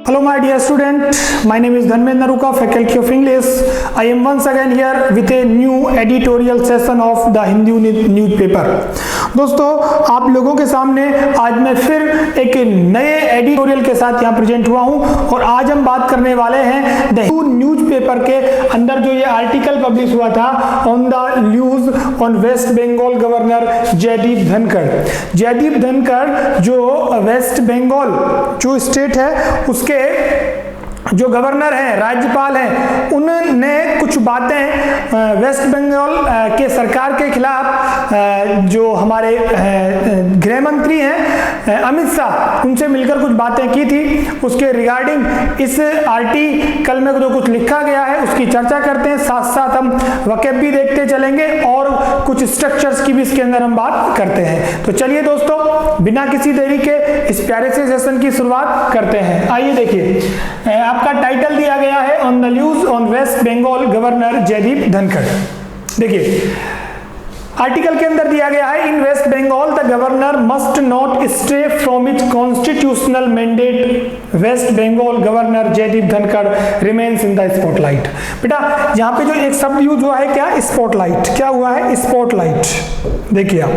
Hello my dear student, my name is Dhanmendra Naruka, faculty of English. I am once again here with a new editorial session of the Hindu newspaper. दोस्तों आप लोगों के सामने आज मैं फिर एक नए एडिटोरियल के साथ यहाँ प्रेजेंट हुआ हूँ और आज हम बात करने वाले हैं द हिंदू न्यूज़पेपर के अंदर जो ये आर्टिकल पब्लिश हुआ था on the news on waste Bengal governor Jaideep Dhankhar. Jaideep Dhankhar जो वेस्ट बंगाल जो स्टेट है उसके जो गवर्नर हैं, राज्यपाल हैं, उन्होंने कुछ बातें वेस्ट बंगाल के सरकार के खिलाफ जो हमारे गृह मंत्री हैं अमित शाह, उनसे मिलकर कुछ बातें की थी। उसके रिगार्डिंग इस आर्टिकल में जो कुछ लिखा गया है उसकी चर्चा करते हैं, साथ साथ हम वकेब भी देखते चलेंगे और कुछ स्ट्रक्चर्स की भी इसके अंदर हम बात करते हैं। तो चलिए दोस्तों बिना किसी देरी के इस प्यारे से सेशन की शुरुआत करते हैं। आइए देखिए आपका टाइटल दिया गया है on the news on waste Bengal governor Jaideep Dhankhar. देखिए आर्टिकल के अंदर दिया गया है in West Bengal the governor must not stay from its constitutional mandate. West Bengal governor Jaideep Dhankhar remains in the spotlight. बेटा यहाँ पे जो एक शब्द यूज हुआ है क्या, स्पॉटलाइट। क्या हुआ है? स्पॉटलाइट। देखिए आप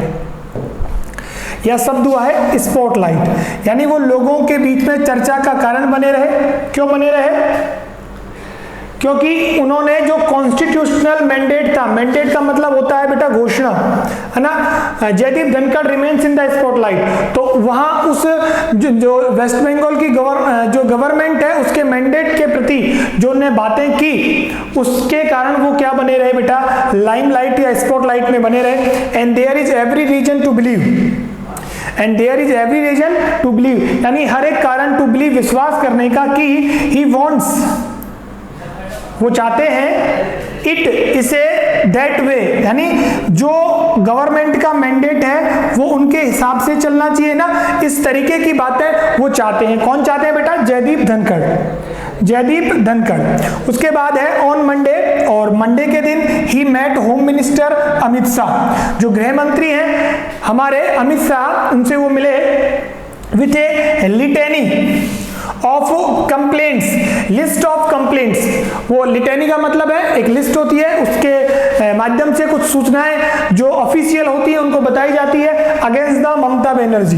यह शब्द हुआ है स्पॉटलाइट, यानी वो लोगों के बीच में चर्चा का कारण बने रहे। क्यों बने रहे? क्योंकि उन्होंने जो कॉन्स्टिट्यूशनल मैंडेट था, मैंडेट का मतलब होता है बेटा घोषणा, है ना। Jaideep Dhankhar remains in the spotlight, तो वहां उस जो वेस्ट बंगाल की जो गवर्नमेंट है उसके मैंडेट के प्रति जो उन्होंने बातें की उसके कारण वो क्या बने रहे बेटा, लाइमलाइट या स्पॉटलाइट में बने रहे। And there is every reason to believe, and there is every reason to believe, यानी हर एक कारण टू बिलीव विश्वास करने का कि ही वॉन्ट्स, वो चाहते हैं, इट इसे दैट वे, यानी जो गवर्नमेंट का मैंडेट है वो उनके हिसाब से चलना चाहिए ना, इस तरीके की बातें वो चाहते हैं। कौन चाहते हैं बेटा? जयदीप धनखड़। जयदीप धनखड़। उसके बाद है ऑन मंडे, और मंडे के दिन ही met home minister Amit Shah. जो गृह मंत्री हैं हमारे अमित शाह, उनसे वो मिले with a litany of complaints, list of complaints. वो लिटेनी का मतलब है एक लिस्ट होती है, उसके माध्यम से कुछ सूचनाएं जो ऑफिशियल होती है उनको बताई जाती है अगेंस्ट द ममता बनर्जी।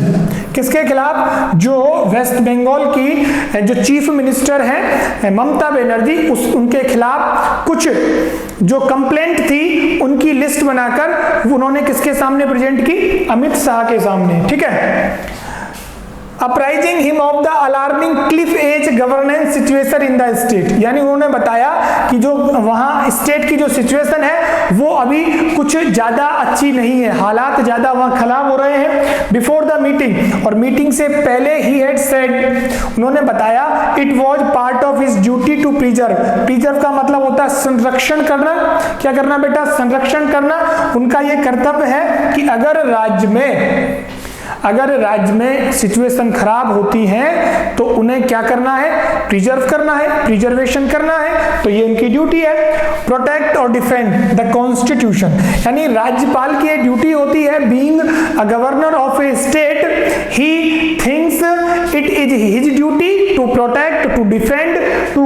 किसके खिलाफ? जो वेस्ट बंगाल की जो चीफ मिनिस्टर हैं ममता बनर्जी, उनके खिलाफ कुछ जो कंप्लेंट थी उनकी लिस्ट बनाकर उन्होंने किसके सामने प्रेजेंट की? अमित शाह के सामने। ठीक है। Uprising him of the alarming Cliff age governance situation in the state, यानी उन्होंने बताया कि जो वहां स्टेट की जो सिचुएशन है वो अभी कुछ ज्यादा अच्छी नहीं है, हालात ज्यादा वहां खराब हो रहे हैं। बिफोर द मीटिंग, और मीटिंग से पहले ही हैड सेड, उन्होंने बताया it was part of his duty to preserve. Preserve का मतलब होता है संरक्षण करना। क्या करना बेटा? संरक्षण करना। उनका ये कर्तव्य है कि अगर राज्य में सिचुएशन खराब होती है तो उन्हें क्या करना है? प्रिजर्व करना है, प्रिजर्वेशन करना है। तो ये उनकी ड्यूटी है। प्रोटेक्ट और डिफेंड द कॉन्स्टिट्यूशन, यानी राज्यपाल की ड्यूटी होती है being a governor of a state, he thinks it is his duty to protect, to defend, to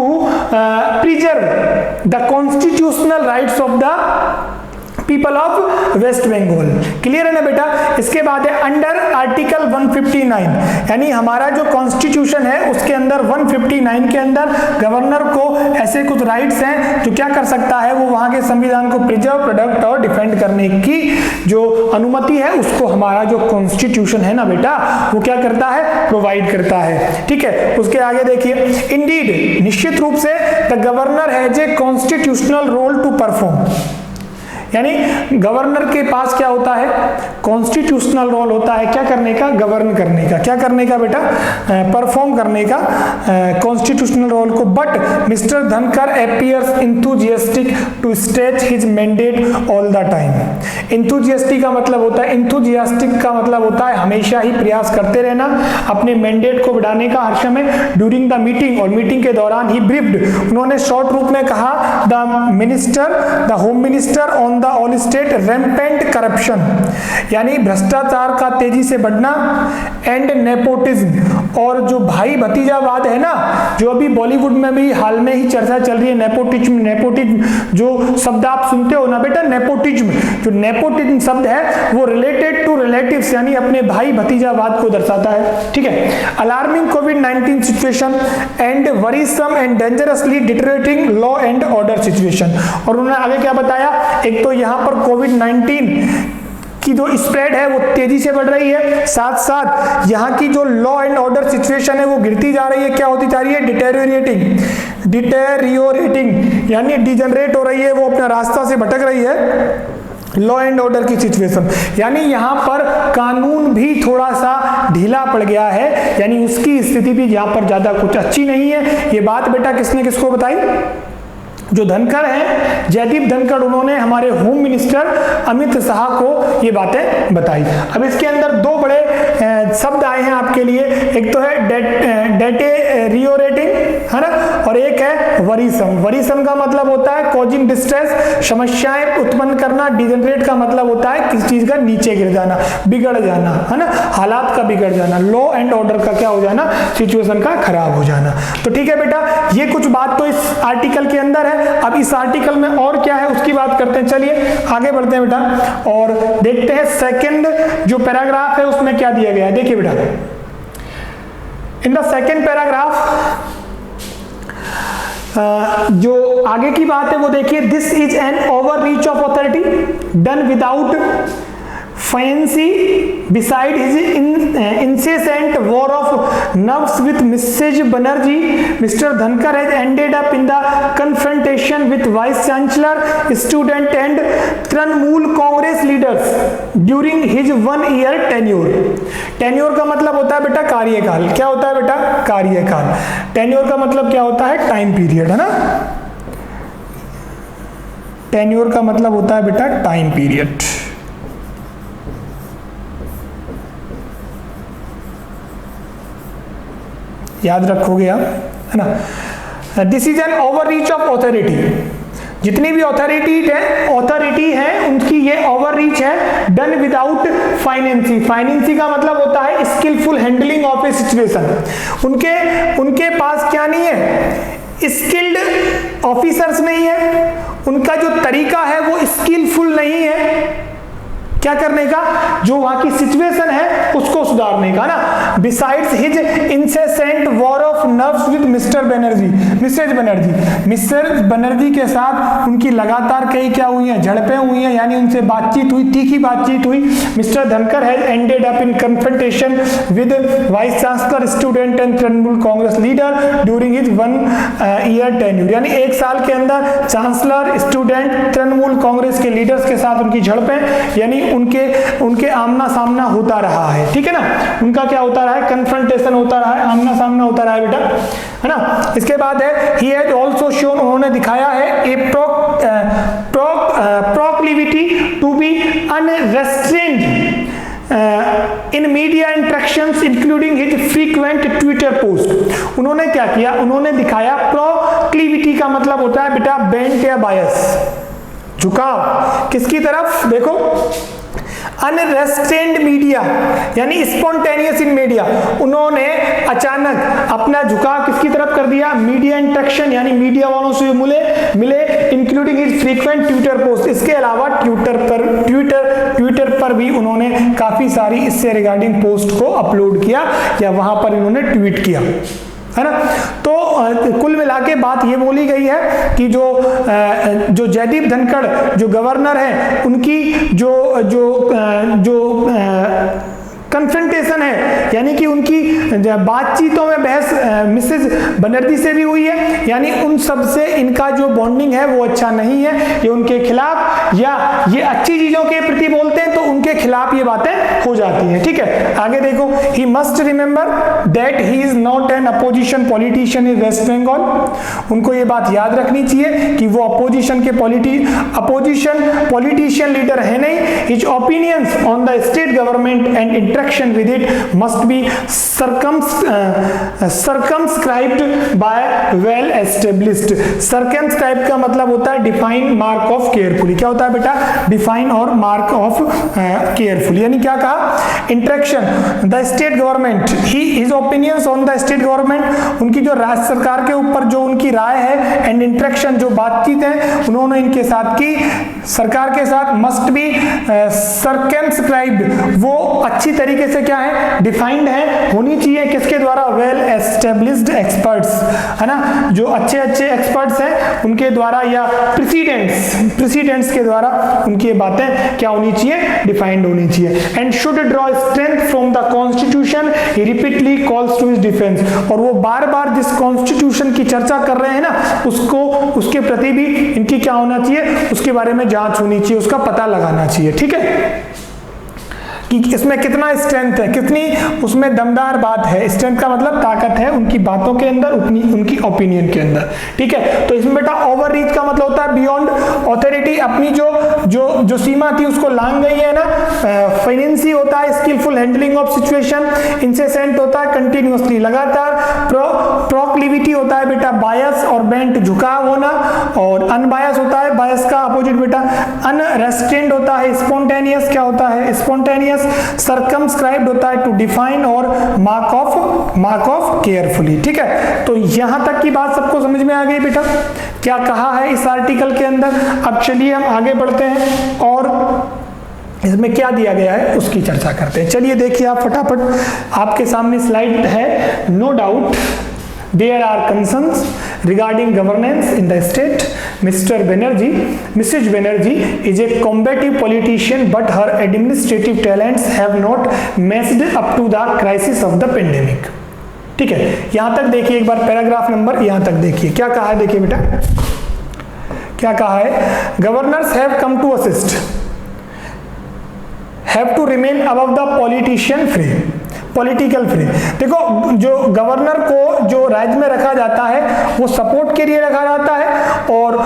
preserve the constitutional rights of the people of West Bengal. Clear है ना बेटा? इसके बाद है अंडर आर्टिकल 159, यानी हमारा जो कॉन्स्टिट्यूशन है उसके अंदर 159 के अंदर गवर्नर को ऐसे कुछ राइट्स हैं जो क्या कर सकता है, वो वहां के संविधान को प्रिजर्व, प्रोटेक्ट और डिफेंड करने की जो अनुमति है उसको हमारा जो कॉन्स्टिट्यूशन है ना बेटा वो क्या करता है? प्रोवाइड करता है। ठीक है। उसके आगे देखिए इंडीड, निश्चित रूप से the governor has a constitutional role to perform, यानी गवर्नर के पास क्या होता है? कॉन्स्टिट्यूशनल रोल होता है। क्या करने का? गवर्न करने का। क्या करने का बेटा? परफॉर्म करने का कॉन्स्टिट्यूशनल रोल को। But Mr Dhankhar appears enthusiastic to stretch his mandate all the time. Enthusiastic का मतलब होता है, इंथुजियास्टिक का मतलब होता है हमेशा ही प्रयास करते रहना अपने मैंडेट को बढ़ाने का हर समय। ड्यूरिंग द मीटिंग, और मीटिंग के दौरान ही ब्रीफ्ड, उन्होंने शॉर्ट रूप में कहा the minister, the home minister on the all state rampant corruption, यानी भ्रष्टाचार का तेजी से बढ़ना, एंड नेपोटिज्म, और जो भाई भतीजावाद है ना, जो अभी बॉलीवुड में भी हाल में ही चर्चा चल रही है, नेपोटिज्म। नेपोटिज्म जो शब्द आप सुनते हो ना बेटा, नेपोटिज्म, जो नेपोटिज्म शब्द है वो रिलेटेड टू रिलेटिव्स, यानी अपने भाई भतीजावाद को दर्शाता है, ठीक है। अलार्मिंग कोविड-19 situation and worrisome and dangerously deteriorating law and order situation. और उन्होंने आगे क्या बताया, एक तो यहाँ पर कोविड-19 की जो स्प्रेड है वो तेजी से बढ़ रही है, साथ साथ यहाँ की जो लॉ एंड ऑर्डर सिचुएशन है वो गिरती जा रही है। क्या होती जा रही है? डिटेरियोरेटिंग, यानी डिजनरेट हो रही है, वो अपना रास्ता से भटक रही है लॉ एंड ऑर्डर की सिचुएशन, यानी यहाँ पर कानून भी थोड़ा सा ढीला पड़ गया है, यानी उसकी स्थिति भी यहाँ पर ज्यादा कुछ अच्छी नहीं है। ये बात बेटा किसने किसको बताई? जो धनखड़ हैं, जयदीप धनखड़, उन्होंने हमारे होम मिनिस्टर अमित शाह को ये बातें बताई। अब इसके अंदर दो बड़े शब्द आए हैं आपके लिए, एक तो है डेटेरियोरेटिंग, है ना, और एक है वरीसम। वरीसम का मतलब होता है कॉजिंग डिस्ट्रेस, समस्याएं उत्पन्न करना। डिजेनरेट का मतलब होता है किसी चीज का नीचे गिर जाना, बिगड़ जाना, है ना, हालात का बिगड़ जाना। लॉ एंड ऑर्डर का क्या हो जाना? सिचुएशन का खराब हो जाना। तो ठीक है बेटा, ये कुछ बात तो इस आर्टिकल के अंदर है। अब इस आर्टिकल में और क्या है उसकी बात करते हैं। चलिए आगे बढ़ते हैं बेटा और देखते हैं सेकंड जो पैराग्राफ है उसमें क्या दिया गया है। देखिए बेटा, इन द सेकंड पैराग्राफ जो आगे की बात है वो देखिए, this is an overreach of authority done without fancy beside his incessant war of nerves with Mrs. Banerjee. Mr. Dhankar has ended up in the confrontation with Vice Chancellor, student and Trinamool Congress leaders during his 1 year tenure. Tenure का मतलब होता है बेटा कार्यकाल। क्या होता है बेटा? कार्यकाल। Tenure का मतलब क्या होता है? टाइम पीरियड, है ना। Tenure का मतलब होता है बेटा टाइम पीरियड। याद रखोगे आप, है ना। This is an overreach of authority. जितनी भी ऑथोरिटी है उनकी ये ओवर रीच है। Done without finesse. फाइनेंसी का मतलब होता है skilful handling of a situation. उनके पास क्या नहीं है? स्किल्ड ऑफिसर्स नहीं है। उनका जो तरीका है वो स्किलफुल नहीं है क्या करने का? जो वहां की सिचुएशन है उसको सुधारने का ना। Besides his incessant war of nerves with mister Banerjee के साथ उनकी लगातार कई क्या हुई हैं? झड़पें हुई हैं, यानी उनसे बातचीत हुई, तीखी बातचीत हुई। Mister Dhankhar has ended up in confrontation with vice chancellor, student and Trinamool Congress leader during his 1 year tenure, यानी 1 साल के अंदर चांसलर, स्टूडेंट, तृणमूल कांग्रेस के लीडर्स के साथ उनकी झड़पें, यानी उनके आमना सामना होता रहा है, ठीक है ना। उनका क्या होता रहा है? कन्फ्रंटेशन होता रहा है, आमना सामना होता रहा है बेटा, है ना। इसके बाद है ही हैज आल्सो शोन, उन्होंने दिखाया है a proclivity to be unrestrained in media interactions including his frequent Twitter post. उन्होंने क्या किया? उन्होंने दिखाया, प्रोक्लिविटी का मतलब होता है बेटा बेंट या बायस, झुकाव किसकी तरफ? देखो, अनरेस्ट्रेन्ड मीडिया यानी स्पॉन्टेनियस इन मीडिया। उन्होंने अचानक अपना झुकाव किसकी तरफ कर दिया? मीडिया इंटरेक्शन, यानी मीडिया वालों से मिले including his frequent Twitter post. इसके अलावा ट्विटर पर भी उन्होंने काफी सारी इससे रिगार्डिंग पोस्ट को अपलोड किया या वहां पर इन्होंने ट्वीट किया, है ना। तो कुल मिला के बात ये बोली गई है कि जो जयदीप धनखड़ जो गवर्नर है, उनकी जो कन्फ्रंटेशन है, यानी कि उनकी बातचीतों में बहस मिसेज बनर्जी से भी हुई है, यानी उन सब से इनका जो बॉन्डिंग है वो अच्छा नहीं है। ये उनके खिलाफ, या ये अच्छी चीजों के प्रति बोलते हैं तो उनके खिलाफ ये बातें हो जाती हैं, ठीक है। आगे देखो, he must remember that he is not an opposition politician in West Bengal. उनको ये बात याद रखनी चाहिए कि वो अपोजिशन पॉलिटिशियन लीडर है नहीं। His opinions on the state government and interaction interaction with it must be circumscribed by well established. circumscribe का मतलब होता है डिफाइन, मार्क ऑफ केयरफुली। क्या होता है बेटा? डिफाइन और मार्क ऑफ केयरफुली। यानी क्या कहा? Interaction the state government, his opinions on the state government, उनकी जो राज्य सरकार के ऊपर जो उनकी राय है, एंड इंटरेक्शन जो बातचीत है उन्होंने इनके साथ की, सरकार के साथ, मस्ट बी सर्कमस्क्राइब्ड, वो अच्छी तरीके से क्या है? डिफाइंड है, होनी चाहिए। किसके द्वारा? वेल एस्टेब्लिश्ड एक्सपर्ट्स, है ना, जो अच्छे अच्छे एक्सपर्ट्स हैं उनके द्वारा, या प्रेसिडेंट्स के द्वारा उनकी ये बातें क्या होनी चाहिए? डिफाइंड होनी चाहिए। And should draw strength from the constitution, he repeatedly calls to his defence, और वो बार बार जिस कॉन्स्टिट्यूशन की चर्चा कर रहे हैं ना, उसको, उसके प्रति भी इनकी क्या होना चाहिए? उसके बारे में जांच होनी चाहिए, उसका पता लगाना चाहिए। ठीक है, कि इसमें कितना स्ट्रेंथ है, कितनी उसमें दमदार बात है। स्ट्रेंथ का मतलब ताकत है उनकी बातों के अंदर, उनकी ओपिनियन के अंदर। ठीक है, तो इसमें बेटा ओवर रीच का मतलब होता है बियॉन्ड ऑथोरिटी, अपनी जो सीमा थी उसको लांग गई है ना। फाइनेंसी होता है skilful handling of situation, incessant होता है कंटिन्यूअसली, लगातार। प्रोक्लिविटी होता है बेटा बायस और बेंट, झुकाव होना, और अनबायस होता है, बायस का अपोजिट बेटा अनरेस्ट्रेंड होता है, स्पॉन्टेनियस क्या होता है? स्पॉन्टेनियस। सर्कमस्क्राइब्ड होता है टू डिफाइन, और मार्क ऑफ केयरफुली। ठीक है, तो यहां तक की बात सबको समझ में आ गई बेटा, क्या कहा है इस आर्टिकल के अंदर। अब चलिए हम आगे बढ़ते हैं और इसमें क्या दिया गया है उसकी चर्चा करते हैं। चलिए देखिए आप फटाफट, आपके सामने स्लाइड है। No doubt there are concerns regarding governance in the state. Mrs. Banerjee is a combative politician, but her administrative talents have not matched up to the crisis of the pandemic. ठीक है, यहां तक देखिए एक बार, paragraph number यहां तक देखिए क्या कहा है। देखिए बेटा क्या कहा है, governors have come to assist, have to remain above the political fray. देखो, जो गवर्नर को जो राज्य में रखा जाता है वो सपोर्ट के लिए रखा जाता है, और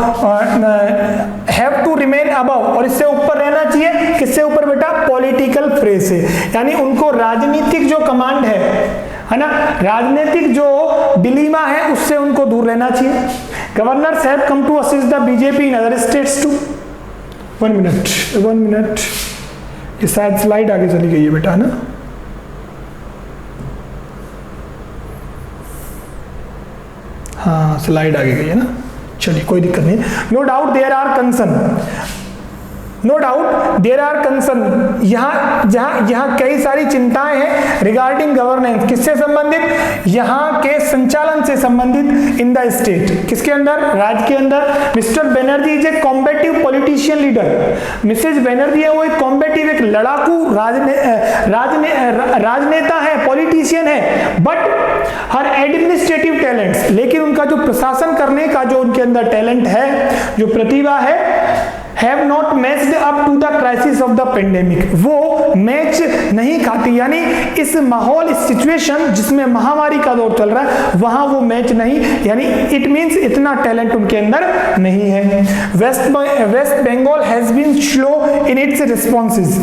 हैव टू रिमेन अबव, और इससे ऊपर रहना चाहिए। किससे ऊपर बेटा? पॉलिटिकल फ्रे से, यानी उनको राजनीतिक जो कमांड है ना, राजनीतिक जो डिलीमा है उससे उनको दूर रहना चाहिए। Governors have come to assist the BJP in other states too. 1 minute, ये शायद स्लाइड आगे चली गई है बेटा, है ना। हाँ, स्लाइड आगे गई है ना, चलिए कोई दिक्कत नहीं। No doubt there are concern, यहाँ कई सारी चिंताएं हैं रिगार्डिंग गवर्नेंस, किससे संबंधित? यहाँ के संचालन से संबंधित इन द स्टेट, किसके अंदर? राज्य के अंदर। Mr Banerjee is a combative politician leader, Mrs Banerjee है वो एक कॉम्बेटिव, एक लड़ाकू राजनेता है, पॉलिटिशियन है, बट हर एडमिनिस्ट्रेटिव टैलेंट्स, लेकिन उनका जो प्रशासन करने का जो उनके अंदर टैलेंट है, जो प्रतिभा है, have not matched up to the crisis of the pandemic, वो मैच नहीं खाती। यानी इस माहौल, इस सिचुएशन जिसमें महामारी का दौर चल रहा है, वहां वो मैच नहीं, यानी इट मींस इतना टैलेंट उनके अंदर नहीं है। West Bengal has been slow in its responses,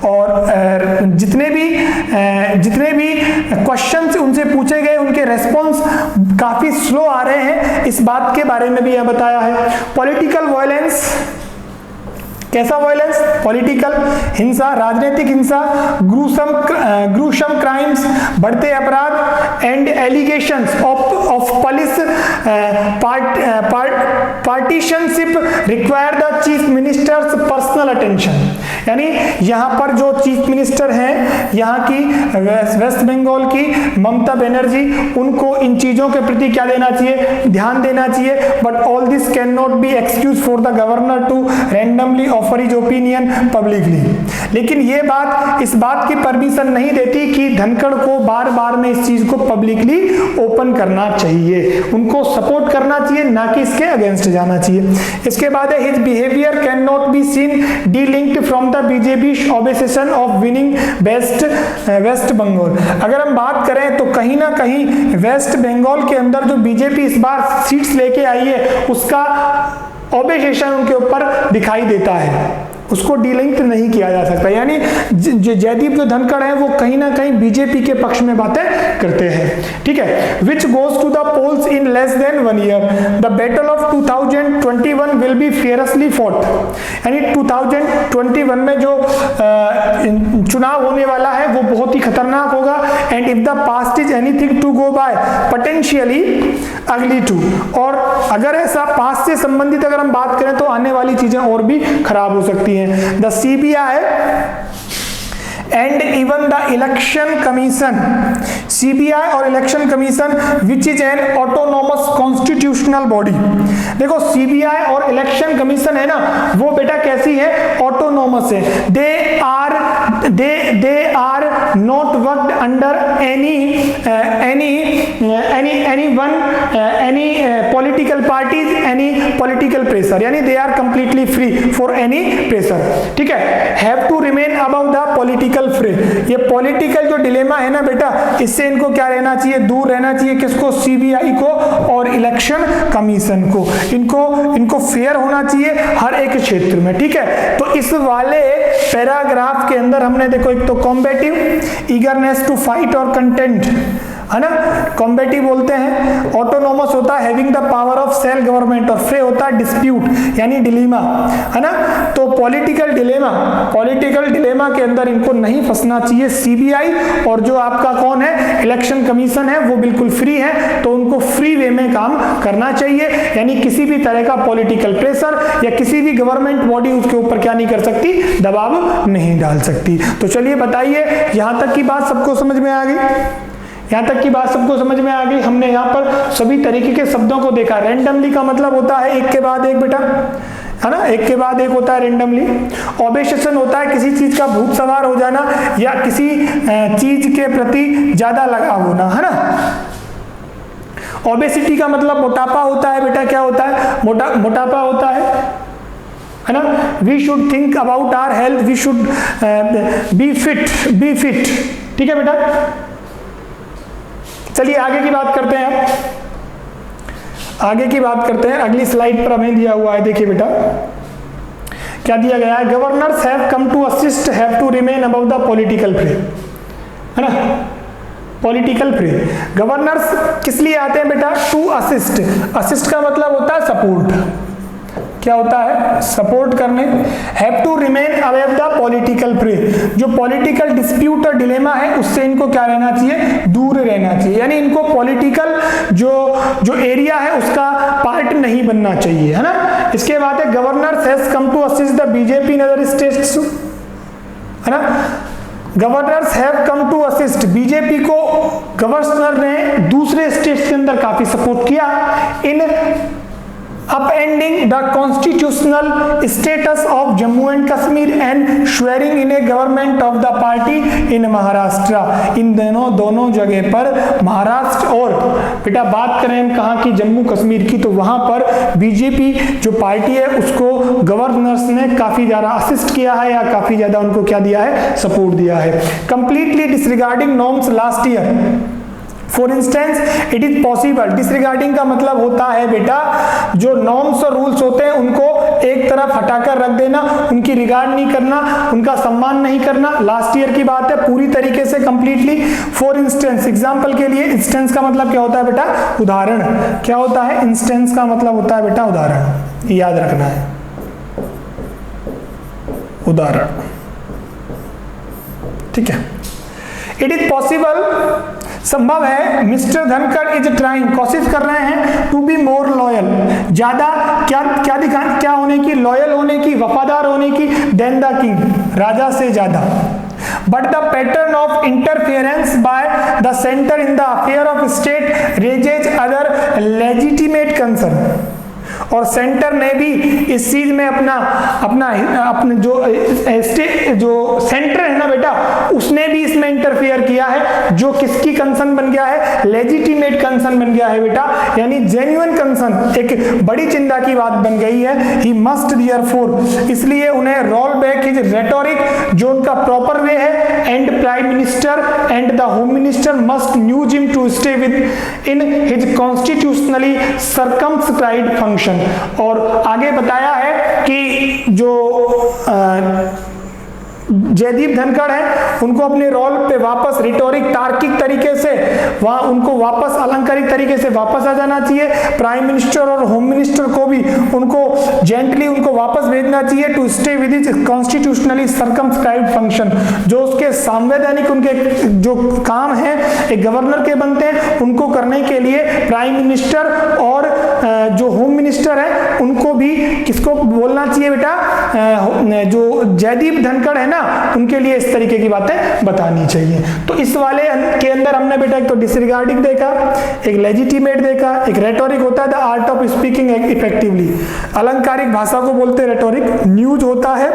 और जितने भी क्वेश्चंस उनसे पूछे गए उनके रेस्पॉन्स काफी स्लो आ रहे हैं, इस बात के बारे में भी यह बताया है। पॉलिटिकल वायलेंस, कैसा वायलेंस? पॉलिटिकल हिंसा, राजनीतिक हिंसा, ग्रूसम क्राइम्स, बढ़ते अपराध, and allegations of police पार्टीशनशिप require the chief ministers personal attention. यानी यहाँ पर जो चीफ मिनिस्टर हैं यहाँ की वेस्ट बंगाल की ममता बनर्जी, उनको इन चीजों के प्रति क्या देना चाहिए? ध्यान देना चाहिए। But all this can not be excuse for the governor to randomly offer his opinion publicly. लेकिन ये बात इस बात की परमिशन नहीं देती कि धनखड़ को बार बार में इस चीज को पब्लिकली ओपन करना चाहिए, उनको सपोर्ट करना चाहिए, ना कि इसके अगेंस्ट जाना चाहिए। इसके बाद है his behaviour can not be seen delinked from the BJP obsession of winning West Bengal. अगर हम बात करें तो कहीं ना कहीं वेस्ट बंगाल के अंदर जो बीजेपी इस बार सीट्स लेके आई है उसका ऑब्सेशन उनके ऊपर दिखाई देता है। उसको डीलिंक नहीं किया जा सकता। यानी जयदीप जो धनखड़ है वो कहीं ना कहीं बीजेपी के पक्ष में बातें करते हैं, ठीक है। Which goes to the polls in less than 1 year, the battle of 2021 will be fiercely fought. यानी 2021 में जो चुनाव होने वाला है वो बहुत ही खतरनाक होगा। And if the past is anything to go by, potentially ugly too, और अगर ऐसा पास्ट से संबंधित अगर हम बात करें तो आने वाली चीजें और भी खराब हो सकती हैं। The CBI and even the Election Commission, CBI और Election Commission which is an autonomous constitutional body. देखो सीबीआई और इलेक्शन कमीशन है ना, वो बेटा कैसी है, ऑटोनॉमस है। They are not worked under any political parties, any political pressure, यानी they are completely free for any pressure, ठीक है। have to remain above the political fray, ये political जो डिलेमा है ना बेटा, इससे इनको क्या रहना चाहिए, दूर रहना चाहिए। किसको, सीबीआई को और इलेक्शन कमीशन को, इनको फेयर होना चाहिए हर एक क्षेत्र में, ठीक है। तो इस वाले पैराग्राफ के अंदर हमने देखो, एक तो कॉम्बेटिव, ईगरनेस टू फाइट और कंटेंट, है ना, कॉम्बेटिव बोलते हैं। ऑटोनोमस होता है having the power of self government, और फ्रे होता है डिस्प्यूट यानी डिलेमा, है ना। तो पॉलिटिकल डिलेमा के अंदर इनको नहीं फंसना चाहिए। सीबीआई और जो आपका कौन है, इलेक्शन कमीशन है, वो बिल्कुल फ्री है, तो उनको फ्री वे में काम करना चाहिए। यानी किसी भी तरह का पॉलिटिकल प्रेशर या किसी भी गवर्नमेंट बॉडी उसके ऊपर क्या नहीं कर सकती, दबाव नहीं डाल सकती। तो चलिए बताइए, यहां तक की बात सबको समझ में आ गई? यहां तक की बात सबको समझ में आ गई? हमने यहाँ पर सभी तरीके के शब्दों को देखा। रैंडमली का मतलब होता है एक के बाद एक बेटा, है ना, एक के बाद एक होता है रैंडमली। ऑब्सेशन होता है किसी चीज का भूत सवार हो जाना या किसी चीज के प्रति ज्यादा लगाव होना, है ना। ओबेसिटी का मतलब मोटापा होता है बेटा, क्या होता है, मोटापा होता है ना। We should think about our health, we should be fit, ठीक है बेटा। चलिए आगे की बात करते हैं, अगली स्लाइड पर हमें दिया हुआ है, देखिए बेटा क्या दिया गया है। Governors have come to assist, have to remain above the political fray, है ना, पॉलिटिकल फ्रे। गवर्नर्स किस लिए आते हैं बेटा, टू असिस्ट। असिस्ट का मतलब होता है सपोर्ट, क्या होता है, सपोर्ट करने। Have to remain away the political fray, जो पॉलिटिकल डिस्प्यूट और डिलेमा है उससे इनको क्या रहना चाहिए, दूर रहना चाहिए। यानी इनको पॉलिटिकल जो एरिया है उसका पार्ट नहीं बनना चाहिए, है ना। इसके बाद है governors has come to assist the BJP in other states, है ना। Governors have come to assist, BJP को गवर्नर ने दूसरे स्टेट्स के अंदर काफी सपोर्ट किया इन upending the constitutional status of Jammu and Kashmir and swearing in a government of the party in Maharashtra। इन दोनों जगह पर, महाराष्ट्र और बेटा बात करें हम कहाँ की, जम्मू कश्मीर की, तो वहां पर बीजेपी जो पार्टी है उसको गवर्नर्स ने काफी ज्यादा असिस्ट किया है या काफी ज्यादा उनको क्या दिया है, सपोर्ट दिया है। Completely disregarding norms last year, for instance it is possible. Disregarding का मतलब होता है बेटा जो नॉर्म्स और रूल्स होते हैं उनको एक तरफ हटाकर रख देना, उनकी रिगार्ड नहीं करना, उनका सम्मान नहीं करना। लास्ट ईयर की बात है, पूरी तरीके से कंप्लीटली। फॉर इंस्टेंस, एग्जांपल के लिए, इंस्टेंस का मतलब क्या होता है बेटा, उदाहरण। क्या होता है, इंस्टेंस का मतलब होता है बेटा उदाहरण, याद रखना है, उदाहरण, ठीक है। इट इज पॉसिबल, संभव है, मिस्टर धनखड़ इज ट्राइंग, कोशिश कर रहे हैं, टू बी मोर लॉयल, ज्यादा क्या होने की, लॉयल होने की, वफादार होने की, देन द किंग, राजा से ज्यादा। But the pattern of interference by the centre in the affair of state raises other legitimate concern, और सेंटर ने भी इस चीज में अपने जो सेंटर है ना बेटा, उसने भी इसमें इंटरफेयर किया है, जो किसकी कंसर्न बन गया है, लेजिटिमेट कंसर्न बन गया है बेटा, यानी जेन्युइन कंसर्न, एक बड़ी चिंता की बात बन गई है। ही मस्ट देयरफॉर, इसलिए उन्हें रोल बैक हिज रेटोरिक, जो उनका प्रॉपर वे है, and prime minister and the home minister must use him to stay within his constitutionally circumscribed function. और आगे बताया है कि जो जयदीप धनखड़ है उनको अपने रोल पे वापस रिटोरिक तार्किक तरीके से वहां उनको वापस अलंकारिक तरीके से वापस आ जाना चाहिए। प्राइम मिनिस्टर और होम मिनिस्टर को भी उनको जेंटली उनको वापस भेजना चाहिए to stay with his constitutionally circumscribed function. जो उसके संवैधानिक उनके जो काम है एक गवर्नर के बनते हैं उनको करने के लिए प्राइम मिनिस्टर और जो होम मिनिस्टर है उनको भी किसको बोलना चाहिए बेटा, जो जयदीप धनखड़ है ना उनके लिए इस तरीके की बातें बतानी चाहिए। तो इस वाले के अंदर हमने बेटा एक तो डिसरिगार्डिंग देखा, एक लेजिटिमेट देखा, एक रेटोरिक होता है the art of speaking effectively, अलंकारिक भाषा को बोलते हैं रेटोरिक। न्यूज होता है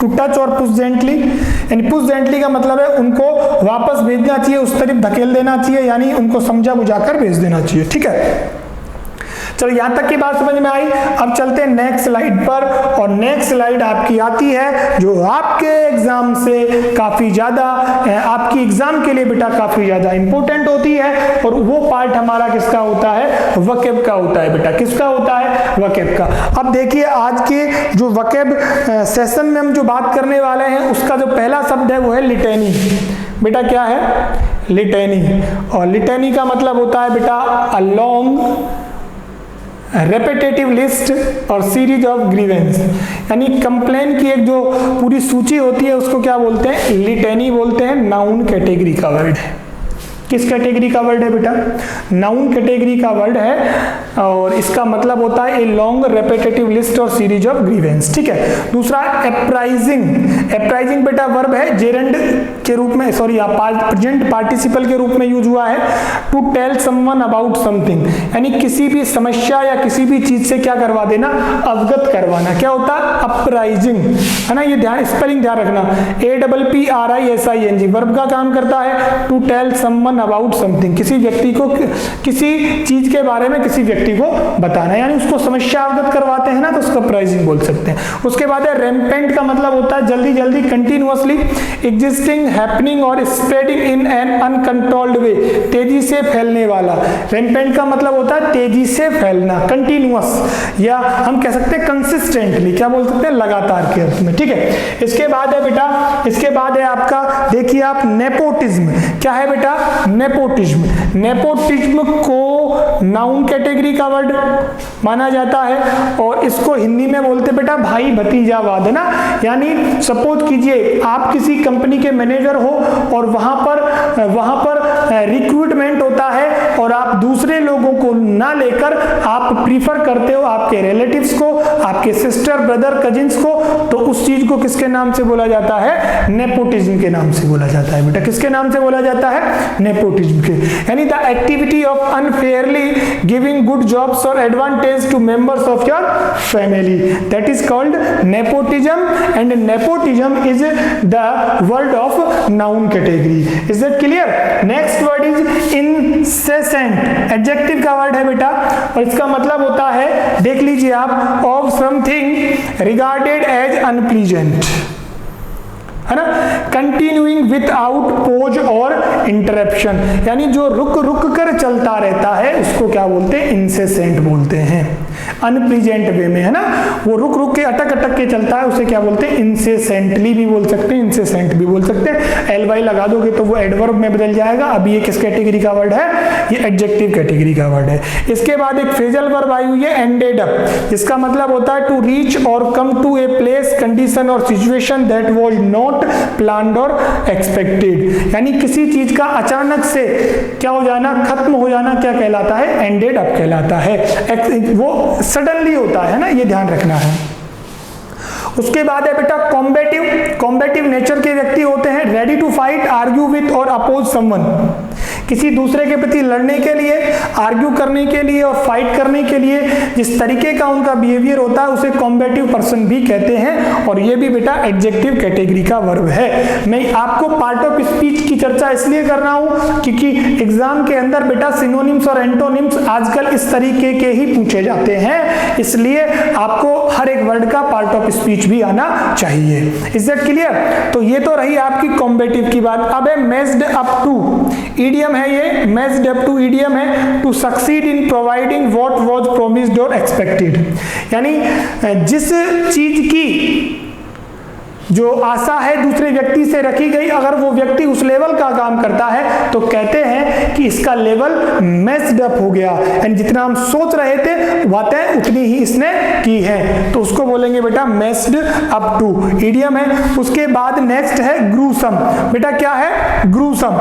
टू टच और पुश जेंटली, यानी पुश जेंटली का मतलब है उनको वापस भेजना चाहिए, उस तरफ धकेल देना चाहिए, यानी उनको समझा बुझाकर भेज देना चाहिए। ठीक है, चलो यहां तक की बात समझ में आई। अब चलते हैं नेक्स्ट स्लाइड पर, और नेक्स्ट स्लाइड आपकी आती है जो आपके एग्जाम से काफी ज्यादा आपकी एग्जाम के लिए बेटा काफी ज्यादा इंपॉर्टेंट होती है, और वो पार्ट हमारा किसका होता है, वकेब का होता है बेटा। किसका होता है, वकेब का। अब देखिए आज के जो वकेब सेशन में हम जो बात करने वाले हैं उसका जो पहला शब्द है वो है लिटेनी। बेटा क्या है, लिटेनी। और लिटेनी का मतलब होता है बेटा अ लॉन्ग रेपिटेटिव लिस्ट और सीरीज ऑफ ग्रीवेंस, यानी कंप्लेन की एक जो पूरी सूची होती है उसको क्या बोलते हैं, लिटेनी बोलते हैं। नाउन कैटेगरी का वर्ड है। किस कैटेगरी का वर्ड है बेटा, नाउन कैटेगरी का वर्ड है, और इसका मतलब होता है ए लॉन्ग रेपिटेटिव लिस्ट और सीरीज ऑफ ग्रीवेंस। ठीक है, दूसरा एप्राइजिंग। एप्राइजिंग बेटा वर्ब है, जेरेंड के रूप में, सॉरी प्रेजेंट पार्टिसिपल के रूप में यूज हुआ है। To tell someone about something, यानी किसी भी समस्या या किसी भी चीज से क्या करवा देना, अवगत करवाना। क्या होता है, अपराइजिंग, है ना। ये ध्यान, स्पेलिंग ध्यान रखना, APPRISING वर्ब का काम करता है to tell someone about something, किसी व्यक्ति को किसी चीज के बारे में किसी व्यक्ति को बताना, यानी उसको समस्या अवगत करवाते हैं ना, तो उसको अपराइजिंग बोल सकते हैं। उसके बाद है रैम्पेंट का मतलब होता है जल्दी जल्दी, कंटिन्यूअसली एग्जिस्टिंग, हैपनिंग और स्प्रेडिंग इन एन अनकंट्रोल्ड वे, तेजी से फैलने वाला। रैम्पेंट का मतलब होता है तेजी से फैलना, कंटिन्यूअस, या हम कह सकते हैं कंसिस्टेंटली, क्या बोल सकते हैं, लगातार के अर्थ में। ठीक है, इसके बाद है बेटा, इसके बाद है आपका, देखिए आप, नेपोटिज्म। क्या है बेटा, नेपोटिज्म। नेपोटिज्म को नाउन कैटेगरी का वर्ड माना जाता है, और इसको हिंदी में बोलते बेटा भाई भतीजावाद, है ना। यानी सपोज कीजिए आप किसी कंपनी के मैनेजर हो और वहां पर रिक्रूटमेंट होता है, और आप दूसरे लोगों को ना लेकर आप प्रीफर करते हो आपके रिलेटिव्स को, आपके सिस्टर ब्रदर कजिन्स को, तो उस चीज को किसके नाम से बोला जाता है, नेपोटिज्म के नाम से बोला जाता है बेटा। किसके नाम से बोला जाता है, नेपोटिज्म के। यानी the activity of unfairly giving good jobs और advantage to members of your family, that is called nepotism, and nepotism is the word of noun category. Is that clear. Next word is incessant, adjective का वर्ड है बेटा, और इसका मतलब होता है, देख लीजिए आप, of something regarded as unpleasant, है ना, continuing without pause or interruption, यानी जो रुक रुक कर चलता रहता है उसको क्या बोलते हैं, इंसेसेंट बोलते हैं, अनप्लीजेंट वे में, है ना, वो रुक रुक के अटक अटक के चलता है, उसे क्या बोलते हैं, इंसेसेंटली भी बोल सकते हैं, इंसेसेंट भी बोल सकते हैं। एलवाई लगा दोगे तो वो एडवर्ब में बदल जाएगा। अभी ये किस कैटेगरी का वर्ड है, ये एडजेक्टिव कैटेगरी का वर्ड है। इसके बाद एक फ्रेजल वर्ब आई हुई है, एंडेड अप, जिसका मतलब होता है टू रीच और come to a place, condition और situation that was not planned और एक्सपेक्टेड, यानी किसी चीज का अचानक से क्या हो जाना, खत्म हो जाना, क्या कहलाता है, एंडेड अप कहलाता है। वो सडनली होता है ना, ये ध्यान रखना है। उसके बाद है बेटा कॉम्बेटिव। कॉम्बेटिव नेचर के व्यक्ति होते हैं, ready to fight, argue with or oppose someone, किसी दूसरे के प्रति लड़ने के लिए, आर्ग्यू करने के लिए और फाइट करने के लिए जिस तरीके का उनका बिहेवियर होता है उसे कॉम्बेटिव पर्सन भी कहते हैं, और ये भी बेटा एडजेक्टिव कैटेगरी का वर्ब है। मैं आपको पार्ट ऑफ स्पीच की चर्चा इसलिए कर रहा हूं क्योंकि एग्जाम के अंदर बेटा सिनोनिम्स और एंटोनिम्स आजकल इस तरीके के ही पूछे जाते हैं, इसलिए आपको हर एक वर्ड का पार्ट ऑफ स्पीच भी आना चाहिए। Is that clear? तो ये तो रही आपकी कॉम्बेटिव की बात। अब है मेस्ड अप टू, ईडियम है ये, मेस्ड अप टू ईडियम है, to succeed in providing what was promised or expected, यानी जिस चीज की जो आशा है दूसरे व्यक्ति से रखी गई, अगर वो व्यक्ति उस लेवल का काम करता है तो कहते हैं कि इसका लेवल मेस्ड अप हो गया, यानी जितना हम सोच रहे थे बातें उतनी ही इसने की है, तो उसको बोलेंगे बेटा मेस्ड अप टू, ईडियम है। उसके बाद नेक्स्ट है ग्रूसम। बेटा क्या है? ग्रूसम।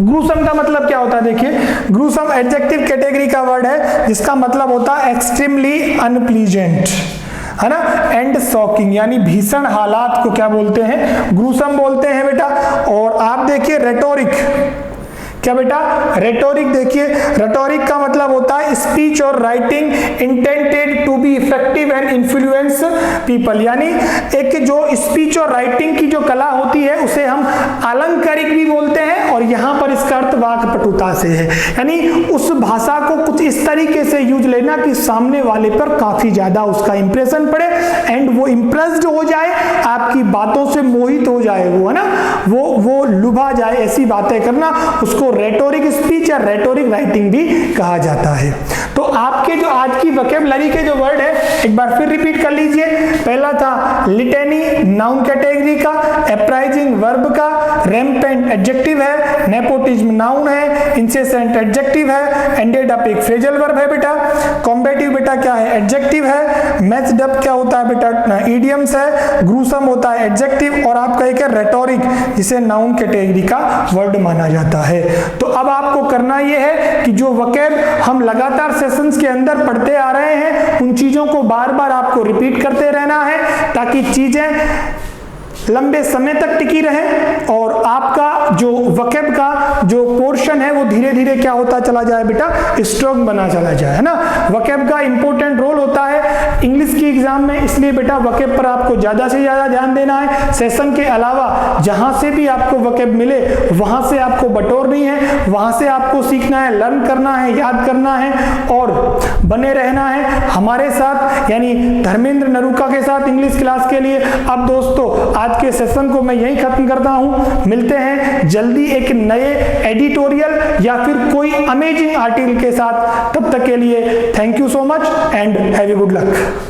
ग्रूसम का मतलब क्या होता है? देखिए, ग्रूसम एडजेक्टिव कैटेगरी का वर्ड है जिसका मतलब होता है एक्सट्रीमली अनप्लीजेंट, है ना, एंड शॉकिंग, यानी भीषण हालात को क्या बोलते हैं? ग्रूसम बोलते हैं बेटा। और आप देखिए रेटोरिक, क्या बेटा? रेटोरिक। देखिए रेटोरिक का मतलब होता है speech or writing intended to be effective and influence people, यानी एक जो स्पीच और राइटिंग की जो कला होती है उसे हम अलंकारिक भी बोलते हैं, और यहाँ पर इसका अर्थ वाक्पटुता से है, यानी उस भाषा को कुछ इस तरीके से यूज लेना कि सामने वाले पर काफी ज्यादा उसका इंप्रेशन पड़े एंड वो इंप्रेस्ड हो जाए, आपकी बातों से मोहित हो जाए, वो है ना, वो लुभा जाए, ऐसी बातें करना, उसको रेटोरिक स्पीच या रेटोरिक राइटिंग भी कहा जाता है। तो आपके जो आज की वोकैबुलरी के जो वर्ड है एक बार फिर रिपीट कर लीजिए। पहला था लिटेनी, नाउन कैटेगरी का, एप्राइजिंग वर्ब का, रैम्पेंट एडजेक्टिव है, नेपोटिज्म नाउन है, इंसेसेंट एडजेक्टिव है, एंडेड अप एक फ्रेजल वर्ब है बेटा, कॉम्बेटिव बेटा क्या है? एडजेक्टिव है, मैच्ड अप क्या होता है बेटा? ईडियम्स है, ग्रूसम होता है एडजेक्टिव, और आपका एक है रेटोरिक जिसे नाउन कैटेगरी का वर्ड माना जाता है। तो अब आपको करना यह है कि जो वोकैब हम लगातार सेशंस के अंदर पढ़ते आ रहे हैं उन चीजों को बार बार आपको रिपीट करते रहना है ताकि चीजें लंबे समय तक टिकी रहे और आपका जो वोकैब का जो पोर्शन है वो धीरे धीरे क्या होता चला जाए बेटा? स्ट्रॉन्ग बना चला जाए, है ना। वोकैब का इंपॉर्टेंट रोल होता है इंग्लिश की एग्जाम में, इसलिए बेटा वोकैब पर आपको ज्यादा से ज्यादा ध्यान देना है। सेशन के अलावा जहां से भी आपको वोकैब मिले वहां से आपको बटोरनी है, वहां से आपको सीखना है, लर्न करना है, याद करना है और बने रहना है हमारे साथ, यानी धर्मेंद्र नरूका के साथ इंग्लिश क्लास के लिए। अब दोस्तों आज के सेशन को मैं यहीं खत्म करता हूं, मिलते हैं जल्दी एक नए एडिटोरियल या फिर कोई अमेजिंग आर्टिकल के साथ। तब तक के लिए thank you so much and have a good luck.